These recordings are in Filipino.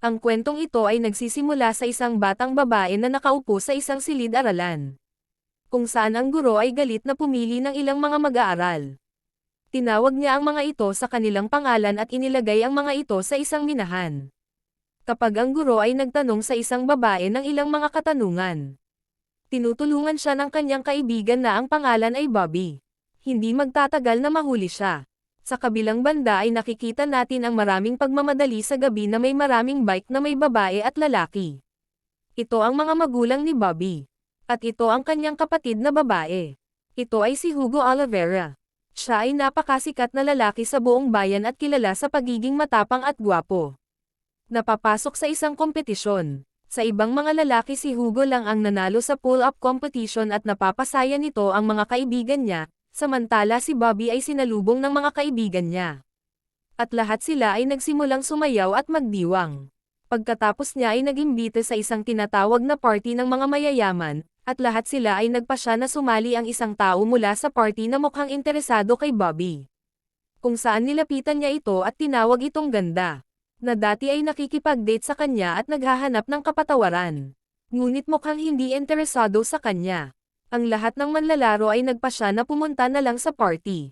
Ang kwentong ito ay nagsisimula sa isang batang babae na nakaupo sa isang silid-aralan, kung saan ang guro ay galit na pumili ng ilang mga mag-aaral. Tinawag niya ang mga ito sa kanilang pangalan at inilagay ang mga ito sa isang minahan. Kapag ang guro ay nagtanong sa isang babae ng ilang mga katanungan, tinutulungan siya ng kanyang kaibigan na ang pangalan ay Bobby. Hindi magtatagal na mahuli siya. Sa kabilang banda ay nakikita natin ang maraming pagmamadali sa gabi na may maraming bike na may babae at lalaki. Ito ang mga magulang ni Bobby. At ito ang kanyang kapatid na babae. Ito ay si Hugo Oliveira. Siya ay napakasikat na lalaki sa buong bayan at kilala sa pagiging matapang at gwapo. Napapasok sa isang kompetisyon. Sa ibang mga lalaki si Hugo lang ang nanalo sa pull-up competition at napapasaya nito ang mga kaibigan niya, samantala si Bobby ay sinalubong ng mga kaibigan niya. At lahat sila ay nagsimulang sumayaw at magdiwang. Pagkatapos niya ay nag-imbite sa isang tinatawag na party ng mga mayayaman, at lahat sila ay nagpasya na sumali ang isang tao mula sa party na mukhang interesado kay Bobby. Kung saan nilapitan niya ito at tinawag itong ganda, na dati ay nakikipag-date sa kanya at naghahanap ng kapatawaran. Ngunit mukhang hindi interesado sa kanya. Ang lahat ng manlalaro ay nagpasya na pumunta na lang sa party.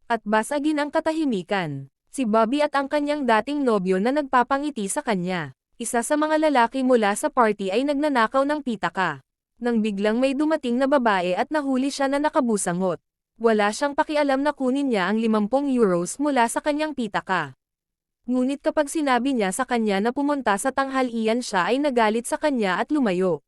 At basagin ang katahimikan. Si Bobby at ang kanyang dating nobyo na nagpapangiti sa kanya. Isa sa mga lalaki mula sa party ay nagnanakaw ng pitaka. Nang biglang may dumating na babae at nahuli siya na nakabusangot. Wala siyang pakialam na kunin niya ang 50 euros mula sa kanyang pitaka. Ngunit kapag sinabi niya sa kanya na pumunta sa tanghalian siya ay nagalit sa kanya at lumayo.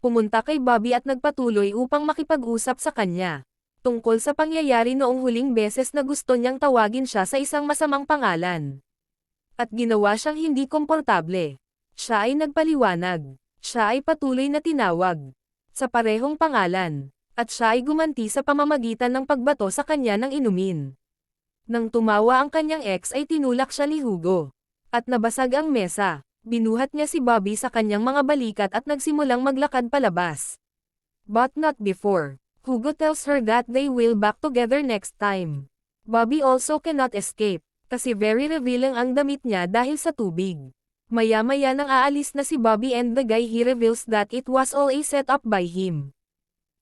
Pumunta kay Bobby at nagpatuloy upang makipag-usap sa kanya. Tungkol sa pangyayari noong huling beses na gusto niyang tawagin siya sa isang masamang pangalan. At ginawa siyang hindi komportable. Siya ay nagpaliwanag. Siya ay patuloy na tinawag sa parehong pangalan. At siya ay gumanti sa pamamagitan ng pagbato sa kanya ng inumin. Nang tumawa ang kanyang ex ay tinulak siya ni Hugo. At nabasag ang mesa. Binuhat niya si Bobby sa kanyang mga balikat at nagsimulang maglakad palabas. But not before. Hugo tells her that they will back together next time. Bobby also cannot escape, kasi very revealing ang damit niya dahil sa tubig. Maya-maya nang aalis na si Bobby and the guy he reveals that it was all a set-up by him.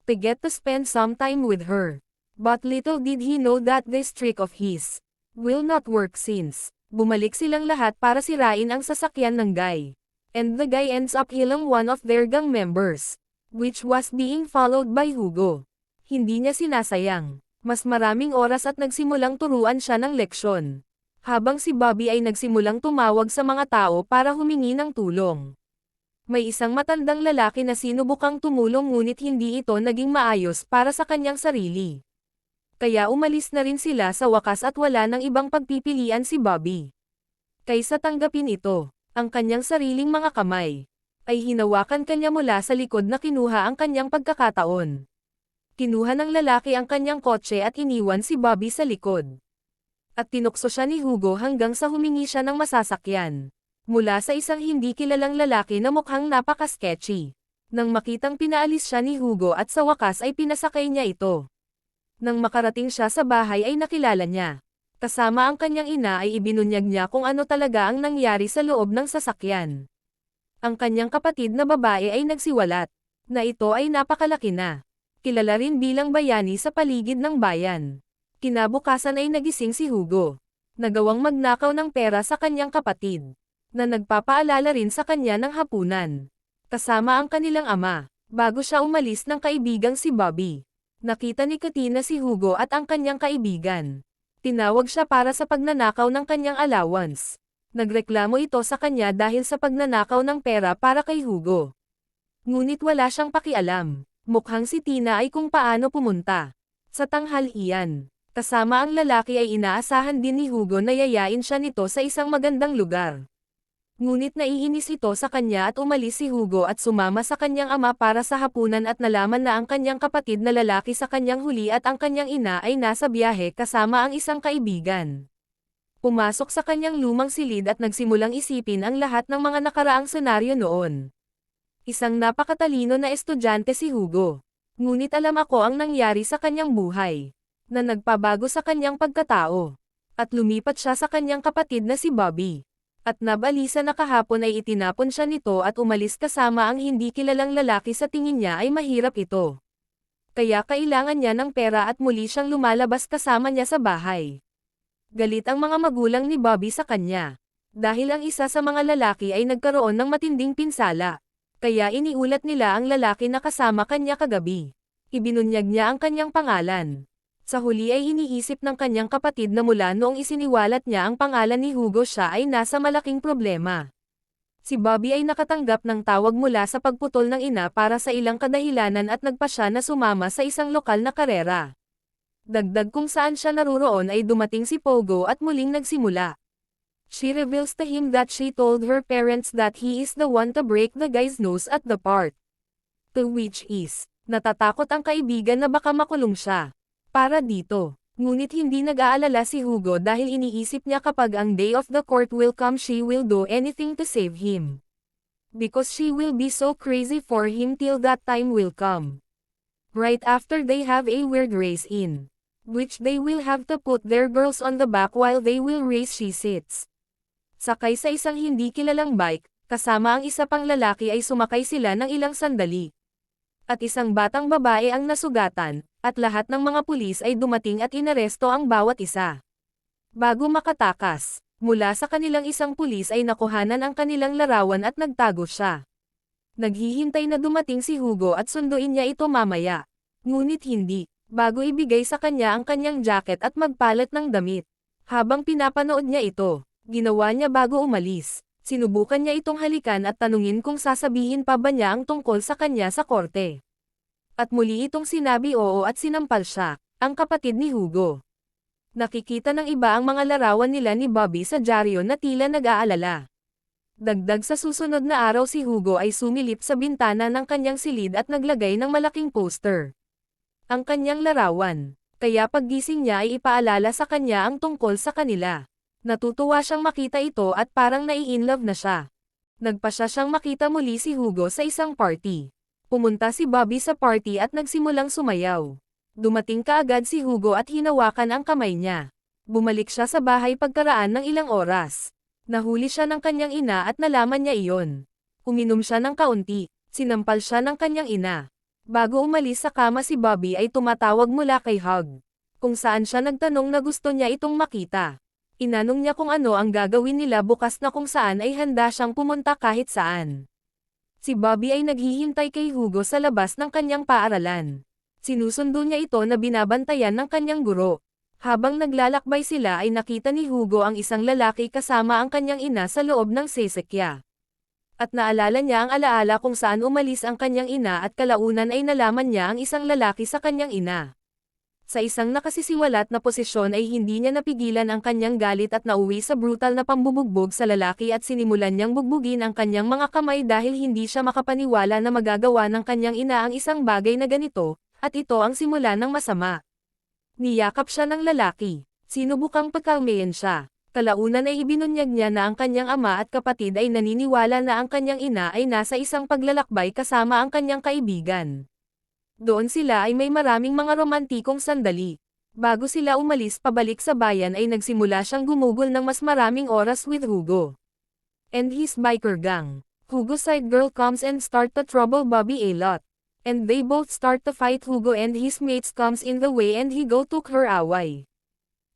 To get to spend some time with her. But little did he know that this trick of his will not work since bumalik silang lahat para sirain ang sasakyan ng guy. And the guy ends up killing one of their gang members, which was being followed by Hugo. Hindi niya sinasayang. Mas maraming oras at nagsimulang turuan siya ng leksyon. Habang si Bobby ay nagsimulang tumawag sa mga tao para humingi ng tulong. May isang matandang lalaki na sinubukang tumulong ngunit hindi ito naging maayos para sa kanyang sarili. Kaya umalis na rin sila sa wakas at wala nang ibang pagpipilian si Bobby. Kaysa tanggapin ito, ang kanyang sariling mga kamay, ay hinawakan kanya mula sa likod na kinuha ang kanyang pagkakataon. Kinuha ng lalaki ang kanyang kotse at iniwan si Bobby sa likod. At tinukso siya ni Hugo hanggang sa humingi siya ng masasakyan. Mula sa isang hindi kilalang lalaki na mukhang napaka-sketchy. Nang makitang pinaalis siya ni Hugo at sa wakas ay pinasakay niya ito. Nang makarating siya sa bahay ay nakilala niya. Kasama ang kanyang ina ay ibinunyag niya kung ano talaga ang nangyari sa loob ng sasakyan. Ang kanyang kapatid na babae ay nagsiwalat, na ito ay napakalaki na. Kilala rin bilang bayani sa paligid ng bayan. Kinabukasan ay nagising si Hugo. Nagawang magnakaw ng pera sa kanyang kapatid, na nagpapaalala rin sa kanya ng hapunan. Kasama ang kanilang ama, bago siya umalis ng kaibigang si Bobby. Nakita ni Katina si Hugo at ang kanyang kaibigan. Tinawag siya para sa pagnanakaw ng kanyang allowance. Nagreklamo ito sa kanya dahil sa pagnanakaw ng pera para kay Hugo. Ngunit wala siyang pakialam. Mukhang si Tina ay kung paano pumunta sa tanghalian. Kasama ang lalaki ay inaasahan din ni Hugo na yayain siya nito sa isang magandang lugar. Ngunit naiinis ito sa kanya at umalis si Hugo at sumama sa kanyang ama para sa hapunan at nalaman na ang kanyang kapatid na lalaki sa kanyang huli at ang kanyang ina ay nasa biyahe kasama ang isang kaibigan. Pumasok sa kanyang lumang silid at nagsimulang isipin ang lahat ng mga nakaraang senaryo noon. Isang napakatalino na estudyante si Hugo. Ngunit alam ako ang nangyari sa kanyang buhay, na nagpabago sa kanyang pagkatao. At lumipat siya sa kanyang kapatid na si Bobby. At nabalisa na kahapon ay itinapon siya nito at umalis kasama ang hindi kilalang lalaki sa tingin niya ay mahirap ito. Kaya kailangan niya ng pera at muli siyang lumalabas kasama niya sa bahay. Galit ang mga magulang ni Bobby sa kanya. Dahil ang isa sa mga lalaki ay nagkaroon ng matinding pinsala. Kaya iniulat nila ang lalaki na kasama kanya kagabi. Ibinunyag niya ang kanyang pangalan. Sa huli ay iniisip ng kanyang kapatid na mula noong isiniwalat niya ang pangalan ni Hugo siya ay nasa malaking problema. Si Bobby ay nakatanggap ng tawag mula sa pagputol ng ina para sa ilang kadahilanan at nagpa siya na sumama sa isang lokal na karera. Dagdag kung saan siya naruroon ay dumating si Pogo at muling nagsimula. She reveals to him that she told her parents that he is the one to break the guy's nose at the part. To which is, natatakot ang kaibigan na baka makulong siya. Para dito. Ngunit hindi nag-aalala si Hugo dahil iniisip niya kapag ang day of the court will come she will do anything to save him. Because she will be so crazy for him till that time will come. Right after they have a weird race in which they will have to put their girls on the back while they will race she sits. Sakay sa isang hindi kilalang bike, kasama ang isa pang lalaki ay sumakay sila ng ilang sandali. At isang batang babae ang nasugatan, at lahat ng mga pulis ay dumating at inaresto ang bawat isa. Bago makatakas, mula sa kanilang isang pulis ay nakuhanan ang kanilang larawan at nagtago siya. Naghihintay na dumating si Hugo at sunduin niya ito mamaya. Ngunit hindi, bago ibigay sa kanya ang kanyang jacket at magpalit ng damit. Habang pinapanood niya ito, ginawa niya bago umalis. Sinubukan niya itong halikan at tanungin kung sasabihin pa ba niya ang tungkol sa kanya sa korte. At muli itong sinabi oo at sinampal siya, ang kapatid ni Hugo. Nakikita ng iba ang mga larawan nila ni Bobby sa dyaryo na tila nag-aalala. Dagdag sa susunod na araw si Hugo ay sumilip sa bintana ng kanyang silid at naglagay ng malaking poster. Ang kanyang larawan. Kaya paggising niya ay ipaalala sa kanya ang tungkol sa kanila. Natutuwa siyang makita ito at parang nai-inlove na siya. Nagpasya siyang makita muli si Hugo sa isang party. Pumunta si Bobby sa party at nagsimulang sumayaw. Dumating kaagad si Hugo at hinawakan ang kamay niya. Bumalik siya sa bahay pagkaraan ng ilang oras. Nahuli siya ng kanyang ina at nalaman niya iyon. Uminom siya ng kaunti, sinampal siya ng kanyang ina. Bago umalis sa kama si Bobby ay tumatawag mula kay Hug. Kung saan siya nagtanong na gusto niya itong makita. Inanong niya kung ano ang gagawin nila bukas na kung saan ay handa siyang pumunta kahit saan. Si Bobby ay naghihintay kay Hugo sa labas ng kanyang paaralan. Sinusundo niya ito na binabantayan ng kanyang guro. Habang naglalakbay sila ay nakita ni Hugo ang isang lalaki kasama ang kanyang ina sa loob ng sasakyan. At naalala niya ang alaala kung saan umalis ang kanyang ina at kalaunan ay nalaman niya ang isang lalaki sa kanyang ina. Sa isang nakasisiwalat na posisyon ay hindi niya napigilan ang kanyang galit at nauwi sa brutal na pambubugbog sa lalaki at sinimulan niyang bugbugin ang kanyang mga kamay dahil hindi siya makapaniwala na magagawa ng kanyang ina ang isang bagay na ganito, at ito ang simula ng masama. Niyakap siya ng lalaki. Sinubukang pagkalmayan siya. Kalaunan ay ibinunyag niya na ang kanyang ama at kapatid ay naniniwala na ang kanyang ina ay nasa isang paglalakbay kasama ang kanyang kaibigan. Doon sila ay may maraming mga romantikong sandali. Bago sila umalis pabalik sa bayan ay nagsimula siyang gumugol ng mas maraming oras with Hugo and his biker gang. Hugo's side girl comes and start to trouble Bobby a lot. And they both start to fight. Hugo and his mates comes in the way and he go took her away.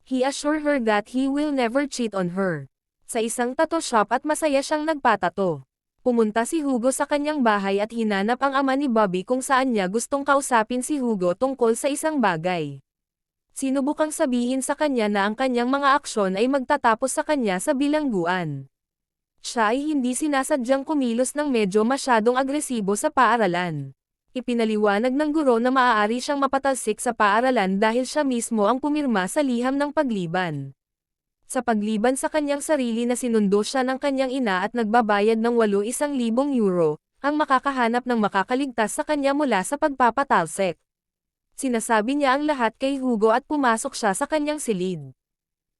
He assure her that he will never cheat on her. Sa isang tattoo shop at masaya siyang nagpatato. Pumunta si Hugo sa kanyang bahay at hinanap ang ama ni Bobby kung saan niya gustong kausapin si Hugo tungkol sa isang bagay. Sinubukang sabihin sa kanya na ang kanyang mga aksyon ay magtatapos sa kanya sa bilangguan. Siya ay hindi sinasadyang kumilos ng medyo masyadong agresibo sa paaralan. Ipinaliwanag ng guro na maaari siyang mapatalsik sa paaralan dahil siya mismo ang pumirma sa liham ng pagliban. Sa pagliban sa kanyang sarili na sinundo siya ng kanyang ina at nagbabayad ng 8,100 euro, ang makakahanap ng makakaligtas sa kanya mula sa pagpapatalsik. Sinasabi niya ang lahat kay Hugo at pumasok siya sa kanyang silid.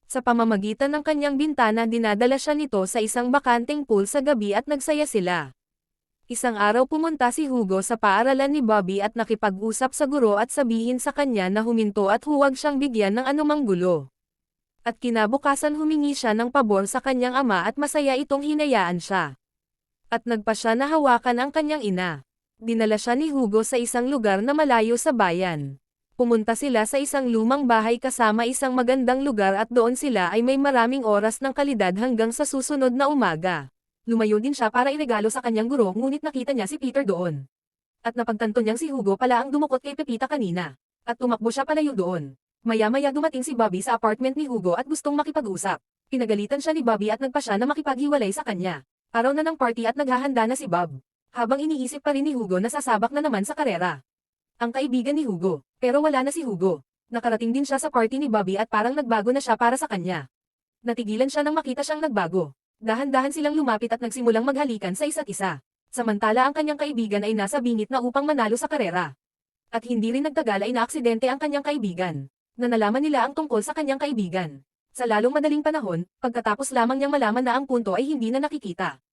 Sa pamamagitan ng kanyang bintana dinadala siya nito sa isang bakanteng pool sa gabi at nagsaya sila. Isang araw pumunta si Hugo sa paaralan ni Bobby at nakipag-usap sa guro at sabihin sa kanya na huminto at huwag siyang bigyan ng anumang gulo. At kinabukasan humingi siya ng pabor sa kanyang ama at masaya itong hinayaan siya. At nagpa siya na hawakan ang kanyang ina. Dinala siya ni Hugo sa isang lugar na malayo sa bayan. Pumunta sila sa isang lumang bahay kasama isang magandang lugar at doon sila ay may maraming oras ng kalidad hanggang sa susunod na umaga. Lumayo din siya para iregalo sa kanyang guro ngunit nakita niya si Peter doon. At napagtanto niyang si Hugo pala ang dumukot kay Pepita kanina. At tumakbo siya palayo doon. Maya-maya dumating si Bobby sa apartment ni Hugo at gustong makipag-usap. Pinagalitan siya ni Bobby at nagpa siya na makipaghiwalay sa kanya. Araw na ng party at naghahanda na si Bob. Habang iniisip pa rin ni Hugo na sasabak na naman sa karera. Ang kaibigan ni Hugo. Pero wala na si Hugo. Nakarating din siya sa party ni Bobby at parang nagbago na siya para sa kanya. Natigilan siya nang makita siyang nagbago. Dahan-dahan silang lumapit at nagsimulang maghalikan sa isa't isa. Samantala ang kanyang kaibigan ay nasa bingit na upang manalo sa karera. At hindi rin nagtagal ay naaksidente ang kanyang kaibigan. Na nalaman nila ang tungkol sa kanyang kaibigan. Sa lalong madaling panahon, pagkatapos lamang niyang malaman na ang punto ay hindi na nakikita.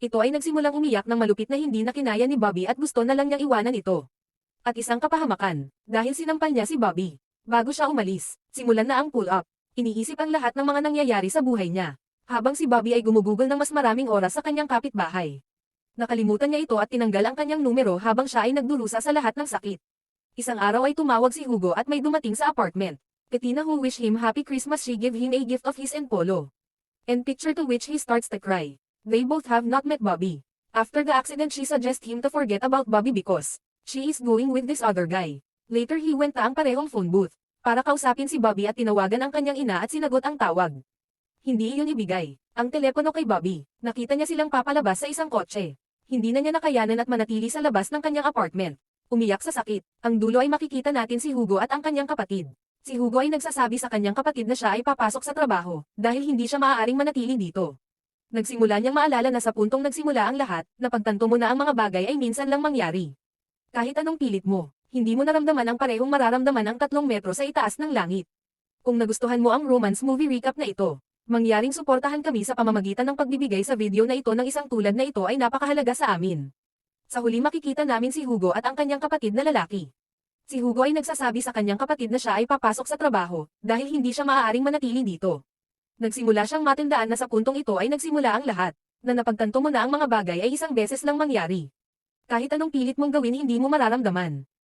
Ito ay nagsimulang umiyak ng malupit na hindi na kinaya ni Bobby at gusto na lang niyang iwanan ito. At isang kapahamakan, dahil sinampal niya si Bobby. Bago siya umalis, simulan na ang pull-up. Iniisip ang lahat ng mga nangyayari sa buhay niya. Habang si Bobby ay gumugugol ng mas maraming oras sa kanyang kapitbahay. Nakalimutan niya ito at tinanggal ang kanyang numero habang siya ay nagdurusa sa lahat ng sakit. Isang araw ay tumawag si Hugo at may dumating sa apartment. Katina who wish him happy Christmas, she give him a gift of his and polo. And picture to which he starts to cry. They both have not met Bobby. After the accident she suggests him to forget about Bobby because she is going with this other guy. Later he went to ang parehong phone booth para kausapin si Bobby at tinawagan ang kanyang ina at sinagot ang tawag. Hindi iyon ibigay ang telepono kay Bobby. Nakita niya silang papalabas sa isang kotse. Hindi na niya nakayanan at manatili sa labas ng kanyang apartment. Umiyak sa sakit. Ang dulo ay makikita natin si Hugo at ang kanyang kapatid. Si Hugo ay nagsasabi sa kanyang kapatid na siya ay papasok sa trabaho dahil hindi siya maaaring manatili dito. Nagsimula niyang maalala na sa puntong nagsimula ang lahat, na pagtanto mo na ang mga bagay ay minsan lang mangyari. Kahit anong pilit mo, hindi mo naramdaman ang parehong mararamdaman ang 3 metro sa itaas ng langit. Kung nagustuhan mo ang romance movie recap na ito, mangyaring suportahan kami sa pamamagitan ng pagbibigay sa video na ito ng isang tulad na ito ay napakahalaga sa amin. Sa huli makikita namin si Hugo at ang kanyang kapatid na lalaki. Si Hugo ay nagsasabi sa kanyang kapatid na siya ay papasok sa trabaho dahil hindi siya maaaring manatili dito. Nagsimula siyang matindaan na sa puntong ito ay nagsimula ang lahat, na napagtanto mo na ang mga bagay ay isang beses lang mangyari. Kahit anong pilit mong gawin hindi mo mararamdaman.